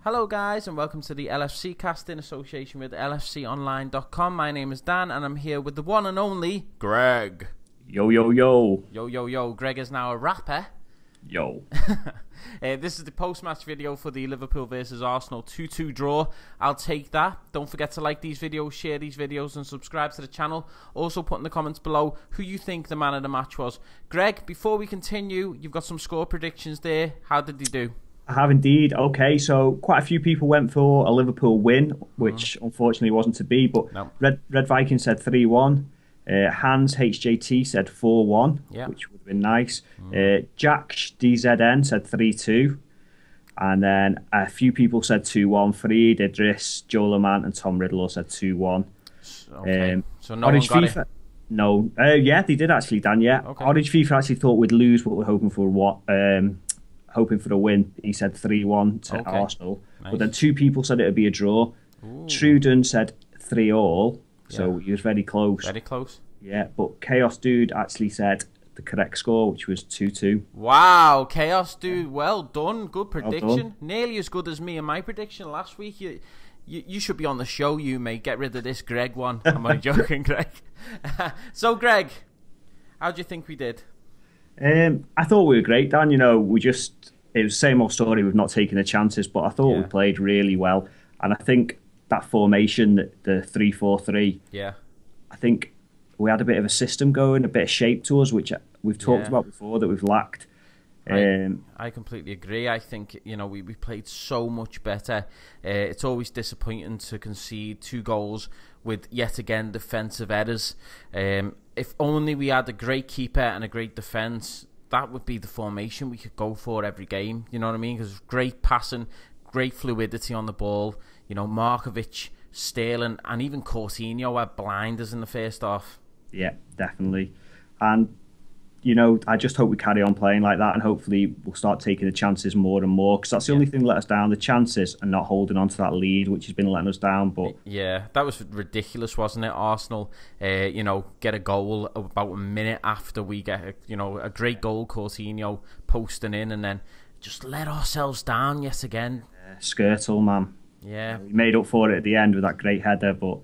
Hello guys and welcome to the LFCCast in association with LFConline.com. My name is Dan and I'm here with the one and only Greg. Yo, yo, yo. Yo, yo, yo. Greg is now a rapper. Yo. This is the post-match video for the Liverpool versus Arsenal 2-2 draw. I'll take that. Don't forget to like these videos, share these videos and subscribe to the channel. Also put in the comments below who you think the man of the match was. Greg, before we continue, you've got some score predictions there. How did you do? I have indeed. Okay, so quite a few people went for a Liverpool win, which unfortunately wasn't to be, but no. Red Viking said 3-1. Hans HJT said 4-1, which would have been nice. Jack DZN said 3-2. And then a few people said 2-1. Fried, Idris, Joe Lamant and Tom Riddle all said 2-1. Okay. So no Orange one got FIFA, it? No. Yeah, they did actually, Dan, yeah. Okay. Orange FIFA actually thought we'd lose, but we're hoping for what? Hoping for a win. He said 3-1 to Arsenal. Nice. But then two people said it would be a draw. Ooh. Truden said 3-3, so he was very close. Very close. Yeah, but Chaos Dude actually said the correct score, which was 2-2. Wow, Chaos Dude, well done. Good prediction. Well done. Nearly as good as me and my prediction last week. You should be on the show, you mate. Get rid of this Greg one. I'm only joking, Greg. So, Greg, how do you think we did? I thought we were great, Dan. You know, it was the same old story. We've not taken the chances, but I thought we played really well. And I think that formation, the 3-4-3, I think we had a bit of a system going, a bit of shape to us, which we've talked about before that we've lacked. I completely agree. I think, you know, we played so much better. It's always disappointing to concede 2 goals with, yet again, defensive errors. If only we had a great keeper and a great defence, that would be the formation we could go for every game. You know what I mean? Because great passing, great fluidity on the ball. You know, Markovic, Sterling, and even Coutinho were blinders in the first half. Yeah, definitely. And you know, I just hope we carry on playing like that, and hopefully we'll start taking the chances more and more, because that's the only thing that let us down, the chances, and not holding on to that lead, which has been letting us down. But yeah, that was ridiculous, wasn't it? Arsenal, you know, get a goal about a minute after we get, a great goal, Coutinho posting in, and then just let ourselves down yet again. Skirtle, man. Yeah. We made up for it at the end with that great header, but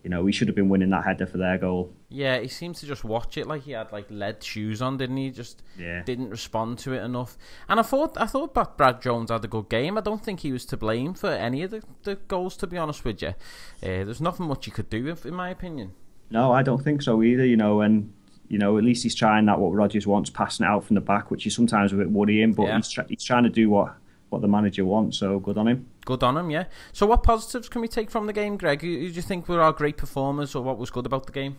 you know, we should have been winning that header for their goal. Yeah, he seemed to just watch it like he had like lead shoes on, didn't he? Just didn't respond to it enough. And I thought that Brad Jones had a good game. I don't think he was to blame for any of the goals, to be honest with you. There's nothing much he could do, in my opinion. No, I don't think so either. You know, and at least he's trying that what Rodgers wants, passing it out from the back, which is sometimes a bit worrying. But he's trying to do what the manager wants. So good on him. Good on him, yeah. So what positives can we take from the game, Greg? Who do you think were our great performers, or what was good about the game?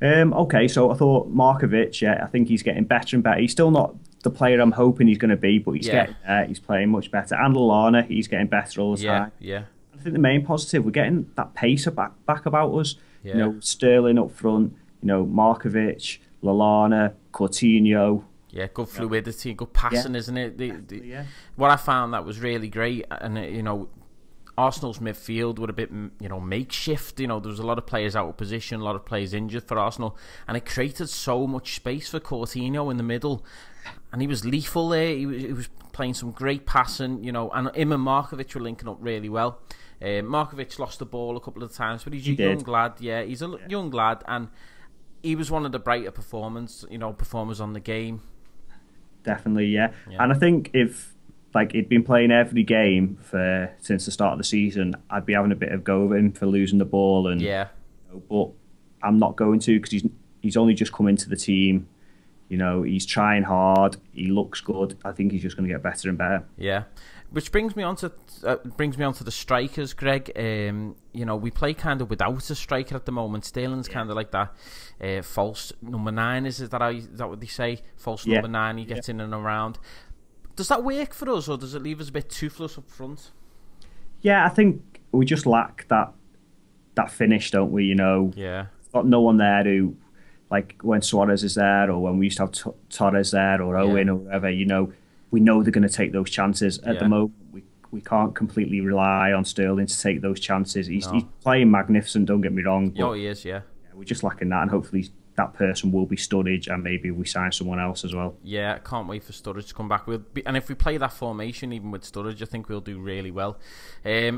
Okay, so I thought Markovic, I think he's getting better and better. He's still not the player I'm hoping he's going to be, but he's getting he's playing much better. And Lallana, he's getting better all the time. Yeah. I think the main positive, we're getting that pace back about us. Yeah. You know, Sterling up front, Markovic, Lallana, Coutinho. Yeah, good fluidity, good passing, isn't it? What I found that was really great, and Arsenal's midfield were a bit, makeshift. There was a lot of players out of position, a lot of players injured for Arsenal, and it created so much space for Coutinho in the middle, and he was lethal there. He was playing some great passing, and him and Markovic were linking up really well. Markovic lost the ball a couple of times, but he's a young lad. Yeah, he's a young lad, and he was one of the brighter performers on the game. Definitely, yeah. And I think if he'd been playing every game since the start of the season, I'd be having a bit of go of him for losing the ball, and but I'm not going to, because he's only just come into the team. He's trying hard. He looks good. I think he's just going to get better and better. Yeah. Which brings me on to the strikers, Greg. We play kind of without a striker at the moment. Sterling's kind of like that false number 9. Is that what they say? False number 9. He gets in and around. Does that work for us, or does it leave us a bit toothless up front? Yeah, I think we just lack that finish, don't we? Yeah. Got no one there who, like when Suarez is there, or when we used to have Torres there, or Owen, or whatever. We know they're going to take those chances. At the moment, we can't completely rely on Sterling to take those chances. He's playing magnificent, don't get me wrong. But, he is, yeah. We're just lacking that, and hopefully that person will be Sturridge, and maybe we sign someone else as well. Yeah, can't wait for Sturridge to come back. And if we play that formation, even with Sturridge, I think we'll do really well.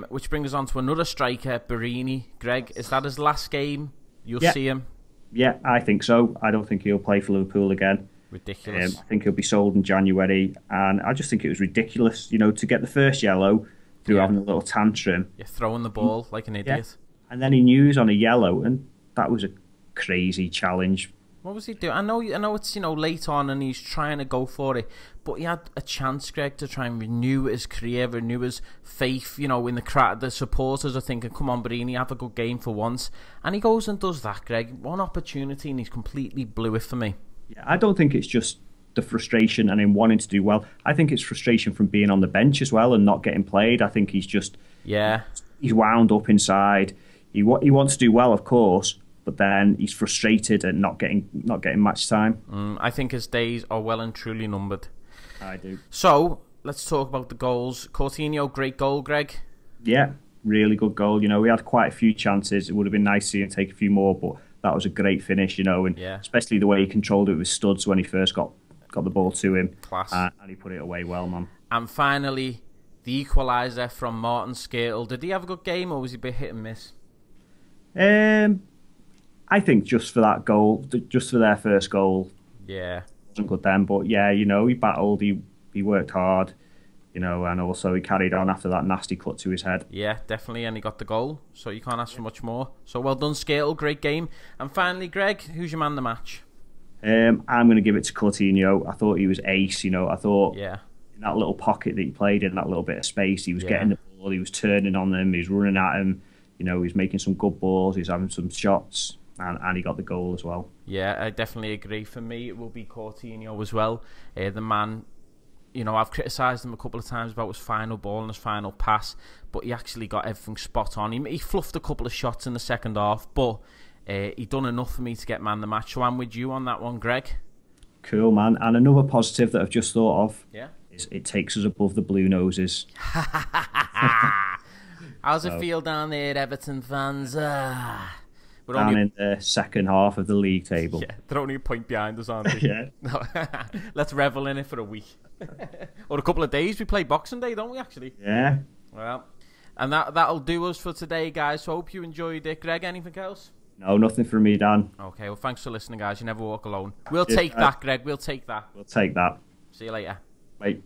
Which brings us on to another striker, Barini. Greg, is that his last game? You'll see him? Yeah, I think so. I don't think he'll play for Liverpool again. Ridiculous. I think he'll be sold in January, and I just think it was ridiculous, to get the first yellow through having a little tantrum. You're throwing the ball like an idiot. And then he knew he was on a yellow, and that was a crazy challenge. What was he doing? I know it's late on and he's trying to go for it, but he had a chance, Greg, to try and renew his career, renew his faith. In the crowd, the supporters are thinking, "Come on, Barini, have a good game for once," and he goes and does that, Greg. One opportunity and he's completely blew it for me. Yeah, I don't think it's just the frustration and him wanting to do well. I think it's frustration from being on the bench as well and not getting played. I think he's just he's wound up inside. He wants to do well, of course, but then he's frustrated at not getting match time. I think his days are well and truly numbered. I do. So let's talk about the goals. Coutinho, great goal, Greg. Yeah, really good goal. We had quite a few chances. It would have been nice to see him take a few more, but that was a great finish. And especially the way he controlled it with studs when he first got the ball to him. Class. And he put it away well, man. And finally, the equaliser from Martin Skrtel. Did he have a good game, or was he a bit hit and miss? I think just for that goal, just for their first goal, wasn't good then. But he battled, he worked hard, and also he carried on after that nasty cut to his head. Yeah, definitely, and he got the goal, so you can't ask for much more. So well done, Skrtel, great game. And finally, Greg, who's your man of the match? I'm going to give it to Coutinho. I thought he was ace. I thought in that little pocket that he played in, that little bit of space, he was getting the ball, he was turning on them, he was running at him. He was making some good balls, he was having some shots. And he got the goal as well. Yeah, I definitely agree. For me, it will be Coutinho as well. The man, I've criticised him a couple of times about his final ball and his final pass, but he actually got everything spot on. He fluffed a couple of shots in the second half, but he done enough for me to get man the match. So I'm with you on that one, Greg. Cool, man. And another positive that I've just thought of is it takes us above the Blue Noses. How's it feel down there, Everton fans? We're down in the second half of the league table. Yeah, they're only a point behind us, aren't they? No. Let's revel in it for a week. Or a couple of days. We play Boxing Day, don't we, actually? Yeah. Well, and that'll do us for today, guys. So hope you enjoyed it. Greg, anything else? No, nothing from me, Dan. Okay, well, thanks for listening, guys. You never walk alone. We'll take that, Greg. We'll take that. We'll take that. See you later. Bye.